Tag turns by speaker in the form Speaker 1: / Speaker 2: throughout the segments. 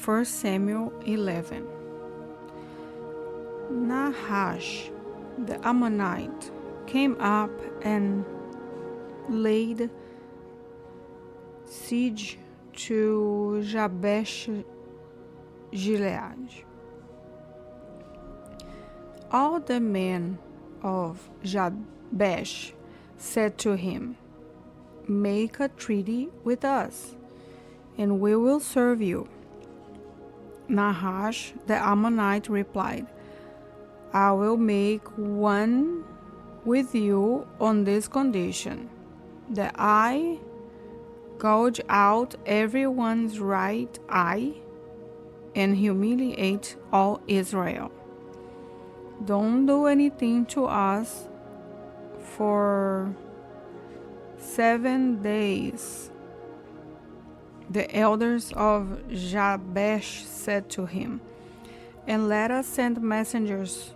Speaker 1: 1 Samuel 11. Nahash, the Ammonite, came up and laid siege to Jabesh Gilead. All the men of Jabesh said to him, "Make a treaty with us, and we will serve you." Nahash the Ammonite replied, "I will make one with you on this condition, that I gouge out everyone's right eye and humiliate all Israel. Don't do anything to us for 7 days." The elders of Jabesh said to him, "And let us send messengers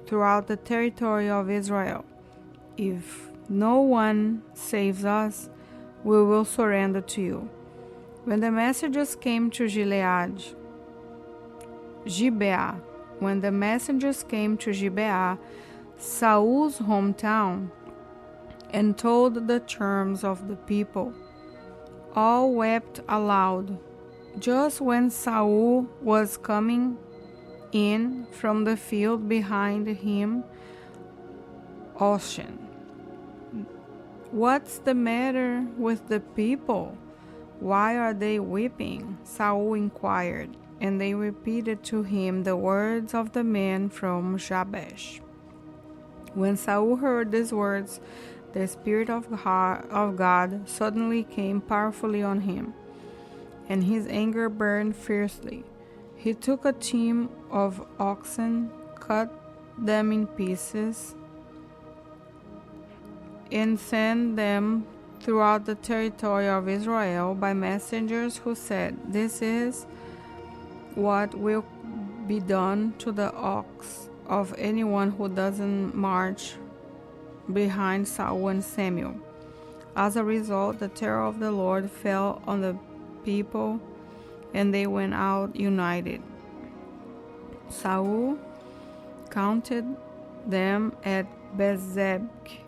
Speaker 1: throughout the territory of Israel. If no one saves us, we will surrender to you." When the messengers came to Gibeah, Saul's hometown, and told the terms of the people, all wept aloud. Just when Saul was coming in from the field behind him, Ocean, "What's the matter with the people? Why are they weeping?" Saul inquired, and they repeated to him the words of the man from Jabesh. When Saul heard these words, the Spirit of God suddenly came powerfully on him, and his anger burned fiercely. He took a team of oxen, cut them in pieces, and sent them throughout the territory of Israel by messengers who said, "This is what will be done to the ox of anyone who doesn't march behind Saul and Samuel." As a result, the terror of the Lord fell on the people, and they went out united. Saul counted them at Bezek.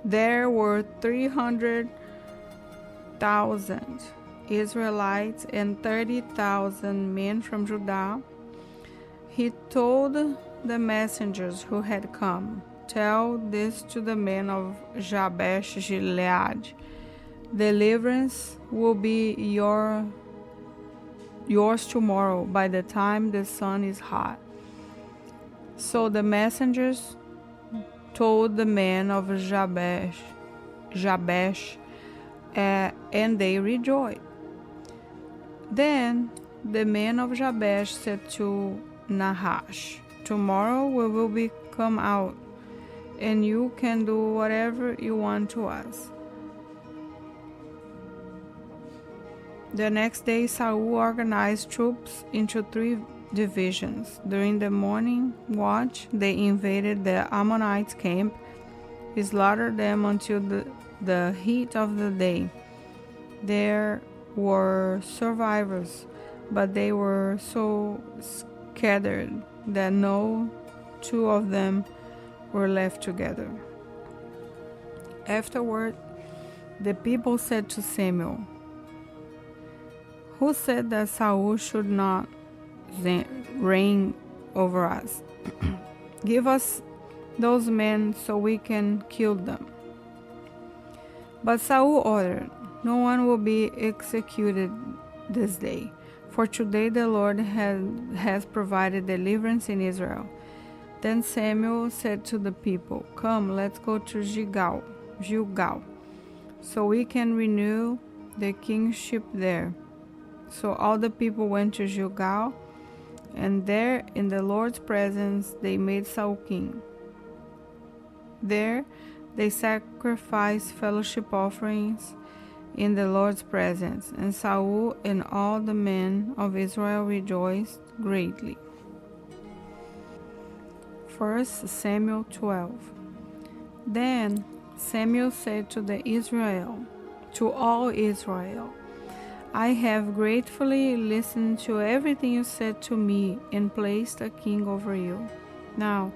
Speaker 1: There were 300,000 Israelites and 30,000 men from Judah. He told the messengers who had come, "Tell this to the men of Jabesh Gilead. Deliverance will be yours tomorrow by the time the sun is hot." So the messengers told the men of Jabesh, and they rejoiced. Then the men of Jabesh said to Nahash, "Tomorrow we will come out, and you can do whatever you want to us." The next day, Saul organized troops into 3 divisions. During the morning watch, they invaded the Ammonites' camp, slaughtered them until the heat of the day. There were survivors, but they were so scattered that no 2 of them were left together. Afterward, the people said to Samuel, "Who said that Saul should not reign over us? Give us those men so we can kill them." But Saul ordered, "No one will be executed this day, for today the Lord has provided deliverance in Israel." Then Samuel said to the people, "Come, let's go to Gilgal, so we can renew the kingship there." So all the people went to Gilgal, and there in the Lord's presence they made Saul king. There they sacrificed fellowship offerings in the Lord's presence, and Saul and all the men of Israel rejoiced greatly. 1 Samuel 12. Then Samuel said to all Israel, I have gratefully listened to everything you said to me and placed a king over you. Now,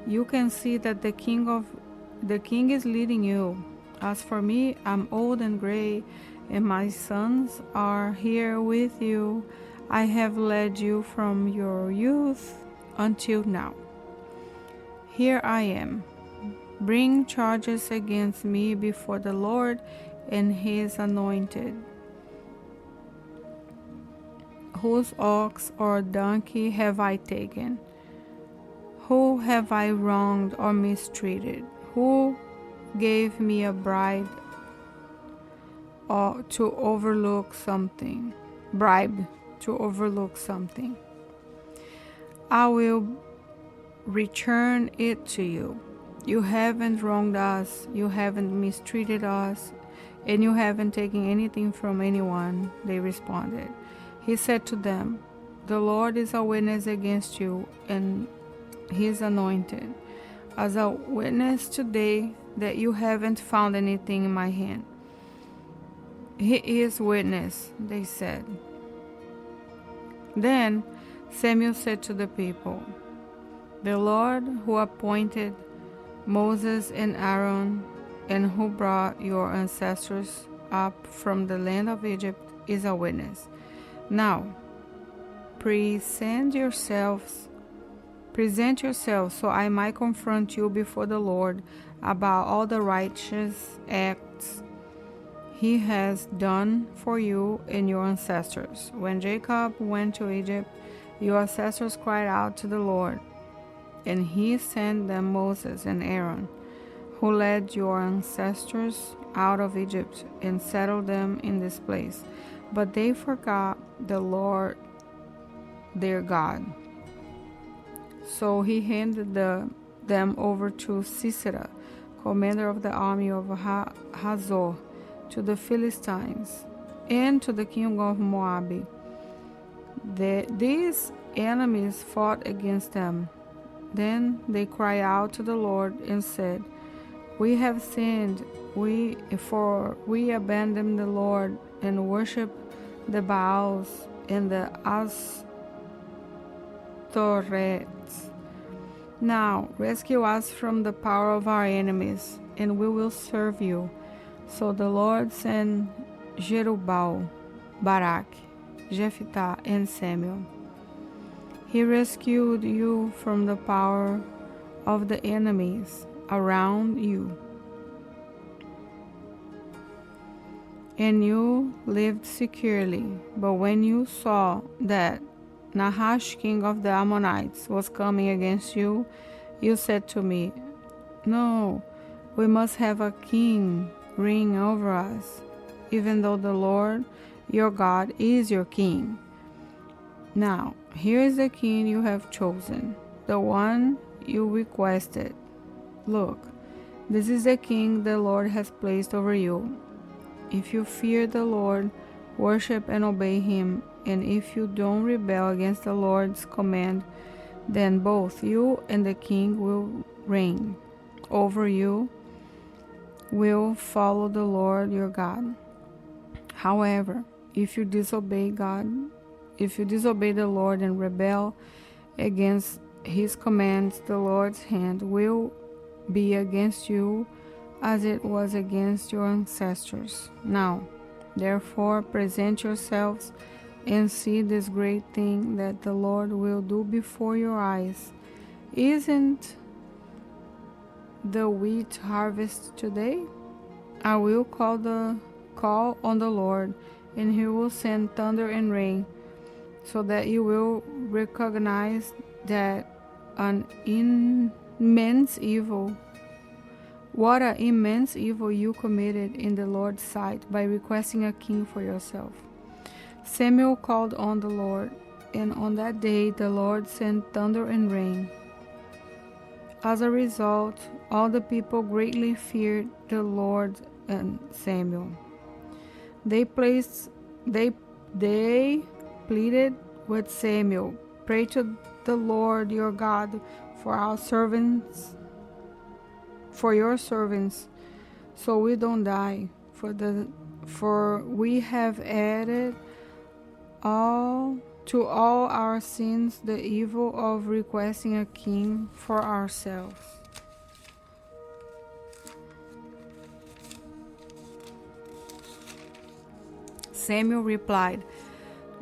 Speaker 1: you can see that the king is leading you. As for me, I'm old and gray, and my sons are here with you. I have led you from your youth until now. Here I am. Bring charges against me before the Lord and his anointed. Whose ox or donkey have I taken? Who have I wronged or mistreated? Who gave me a bribe or to overlook something? Bribe to overlook something. I will return it to you. You haven't wronged us, you haven't mistreated us, and you haven't taken anything from anyone, they responded. He said to them, the Lord is a witness against you and his anointed, as a witness today that you haven't found anything in my hand. He is witness, they said. Then Samuel said to the people, the Lord who appointed Moses and Aaron and who brought your ancestors up from the land of Egypt is a witness. Now, present yourselves so I might confront you before the Lord about all the righteous acts he has done for you and your ancestors. When Jacob went to Egypt, your ancestors cried out to the Lord, and he sent them Moses and Aaron, who led your ancestors out of Egypt and settled them in this place. But they forgot the Lord their God. So he handed them over to Sisera, commander of the army of Hazor, to the Philistines, and to the king of Moab. These enemies fought against them. Then they cried out to the Lord and said, we have sinned, for we abandoned the Lord and worshiped the Baals and the Ashtoreths. Now rescue us from the power of our enemies, and we will serve you. So the Lord sent Jerubbaal, Barak, Jephthah, and Samuel. He rescued you from the power of the enemies around you, and you lived securely. But when you saw that Nahash, king of the Ammonites, was coming against you, you said to me, no, we must have a king reign over us, even though the Lord your God is your king. Now, here is the king you have chosen, the one you requested. Look, this is the king the Lord has placed over you. If you fear the Lord, worship and obey him, and if you don't rebel against the Lord's command, then both you and the king will reign over you, will follow the Lord your God. However, if you disobey the Lord and rebel against his commands, the Lord's hand will be against you as it was against your ancestors. Now, therefore, present yourselves and see this great thing that the Lord will do before your eyes. Isn't the wheat harvest today? I will call on the Lord, and he will send thunder and rain, so that you will recognize that what an immense evil you committed in the Lord's sight by requesting a king for yourself. Samuel called on the Lord, and on that day the Lord sent thunder and rain. As a result, all the people greatly feared the Lord and Samuel. They pleaded with Samuel, pray to the Lord your God for your servants, so we don't die, for For we have added all to all our sins the evil of requesting a king for ourselves. Samuel replied,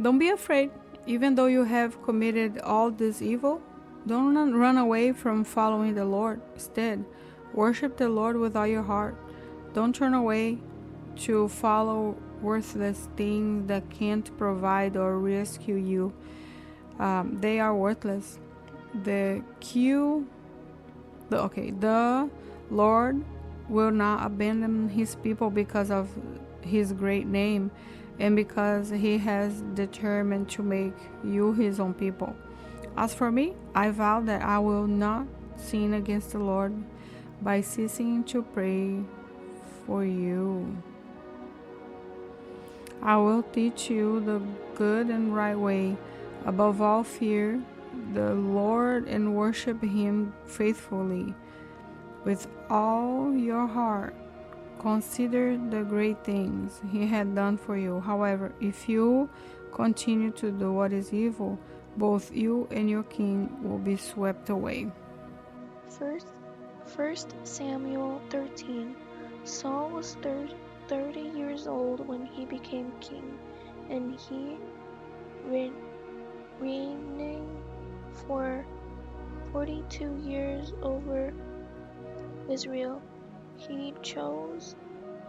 Speaker 1: "Don't be afraid. Even though you have committed all this evil, don't run away from following the Lord. Instead, worship the Lord with all your heart. Don't turn away to follow worthless things that can't provide or rescue you. They are worthless. The Lord will not abandon his people because of his great name and because he has determined to make you his own people. As for me, I vow that I will not sin against the Lord by ceasing to pray for you. I will teach you the good and right way. Above all, fear the Lord and worship him faithfully with all your heart. Consider the great things he had done for you. However, if you continue to do what is evil, both you and your king will be swept away."
Speaker 2: First Samuel 13. Saul was 30 years old when he became king, and he reigned for 42 years over Israel. He chose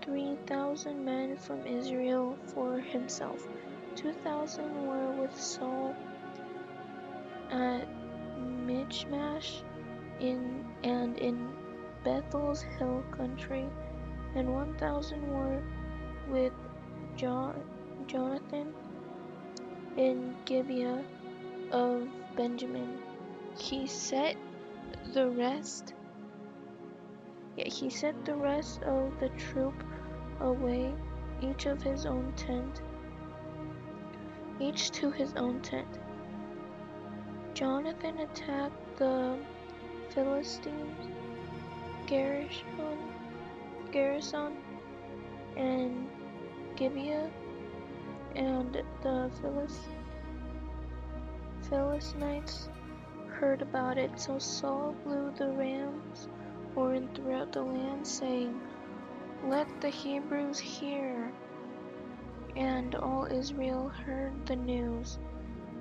Speaker 2: 3,000 men from Israel for himself. 2,000 were with Saul at Michmash and in Bethel's hill country, and 1,000 were with Jonathan in Gibeah of Benjamin. He set the rest of the troop away, each to his own tent. Jonathan attacked the Philistines' garrison and Gibeah, and the Philistines heard about it. So Saul blew the ram's horn throughout the land, saying, "Let the Hebrews hear." And all Israel heard the news.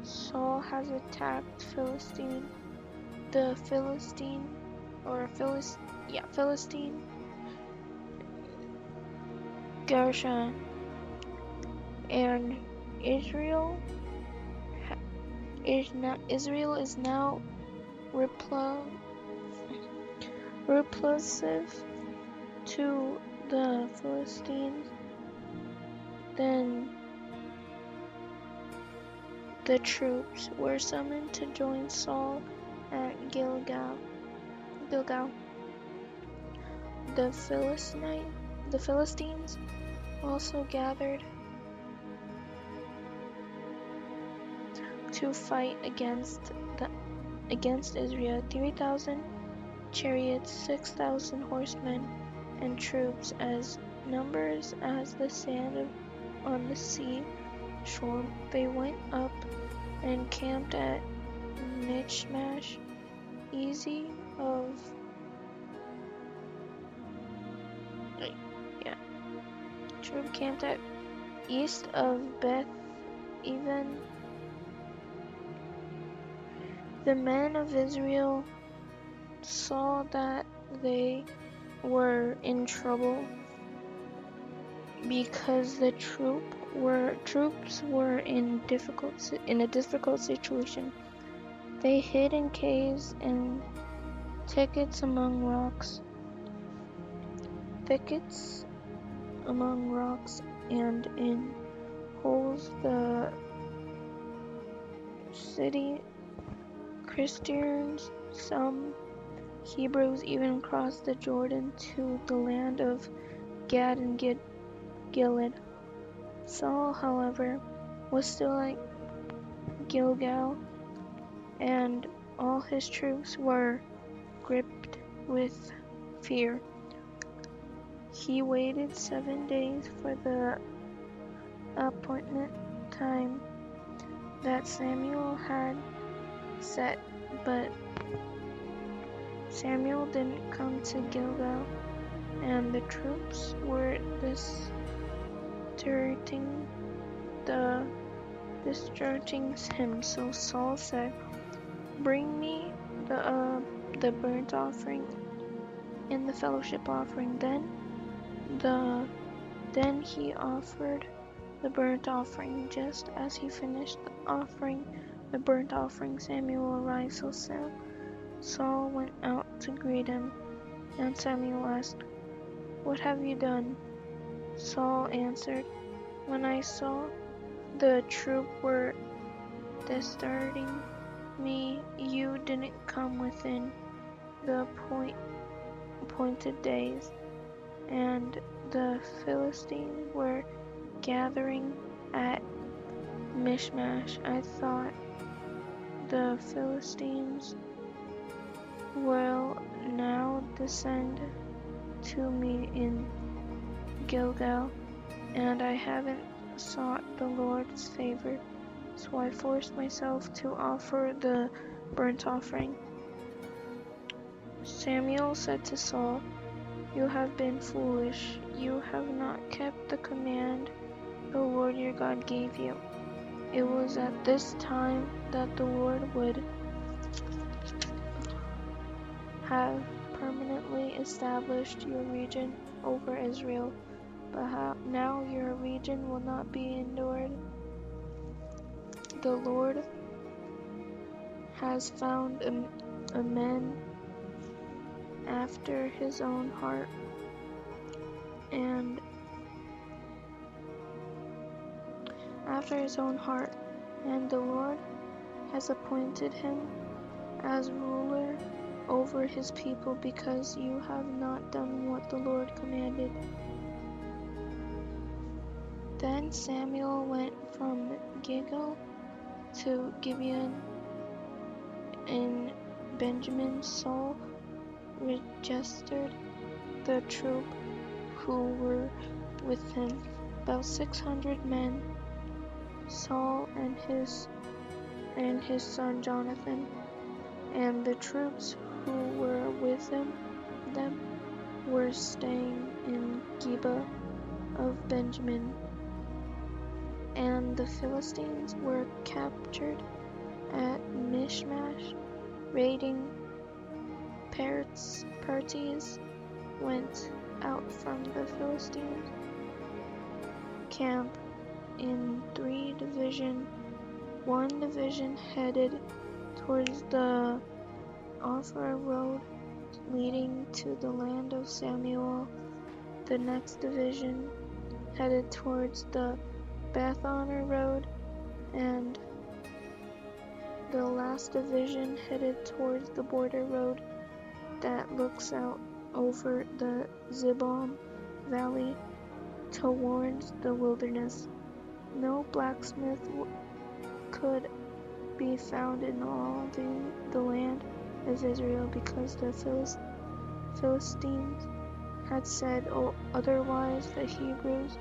Speaker 2: Saul has attacked Philistine garrison, and Israel is now repulsive to the Philistines. Then the troops were summoned to join Saul at Gilgal. The Philistines also gathered to fight against Israel. 3,000 chariots, 6,000 horsemen, and troops as numerous as the sand on the sea shore. They went up and camped at Michmash, east of Beth Even. The men of Israel saw that they were in trouble because the troops were in a difficult situation. They hid in caves and thickets among rocks, and in holes. The city Christians, some Hebrews, even crossed the Jordan to the land of Gad and Gilead. Saul, however, was still at Gilgal, and all his troops were gripped with fear. He waited 7 days for the appointed time that Samuel had set, but Samuel didn't come to Gilgal, and the troops were distracting him. So Saul said, "Bring me the burnt offering and the fellowship offering." Then he offered the burnt offering. Just as he finished offering the burnt offering, Samuel arrived. So Saul went out to greet him, and Samuel asked, "What have you done?" Saul answered, "When I saw the troop were distracting me, you didn't come within the appointed days, and the Philistines were gathering at Michmash. I thought, the Philistines will now descend to me in Gilgal, and I haven't sought the Lord's favor, so I forced myself to offer the burnt offering." Samuel said to Saul, "You have been foolish. You have not kept the command the Lord your God gave you." It was at this time that the Lord would have permanently established your region over Israel, but now your region will not be endured. The Lord has found a man after his own heart, and the Lord has appointed him as ruler over his people, because you have not done what the Lord commanded. Then Samuel went from Gilgal to Gibeon in Benjamin. Saul registered the troop who were with him, about 600 men, Saul and his son Jonathan, and the troops who were with them were staying in Gibeah of Benjamin. And the Philistines were captured at Michmash. Raiding parties went out from the Philistines' camp in 3 divisions. One division headed towards the Ophrah road leading to the land of Samuel. The next division headed towards the Beth-Honor road, and the last division headed towards the border road that looks out over the Zibon Valley towards the wilderness. No blacksmith could be found in all the land of Israel, because the Philistines had said, otherwise the Hebrews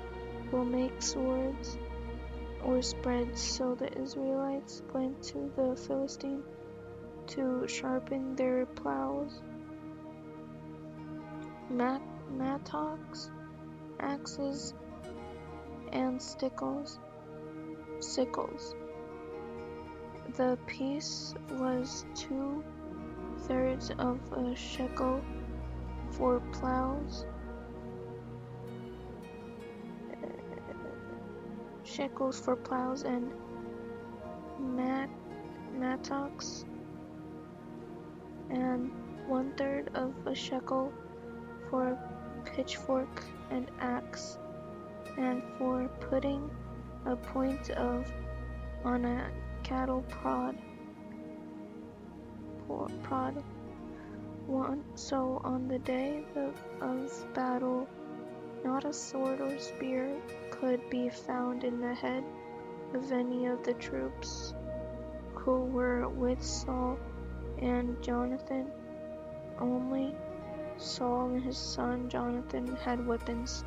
Speaker 2: will make swords or spreads. So the Israelites went to the Philistines to sharpen their plows, mattocks, axes, and sickles. The piece was 2/3 of a shekel for plows, and mattocks, and 1/3 of a shekel for pitchfork and axe, and for putting a point on a cattle prod. So on the day of battle, not a sword or spear could be found in the head of any of the troops who were with Saul and Jonathan. Only Saul and his son Jonathan had weapons.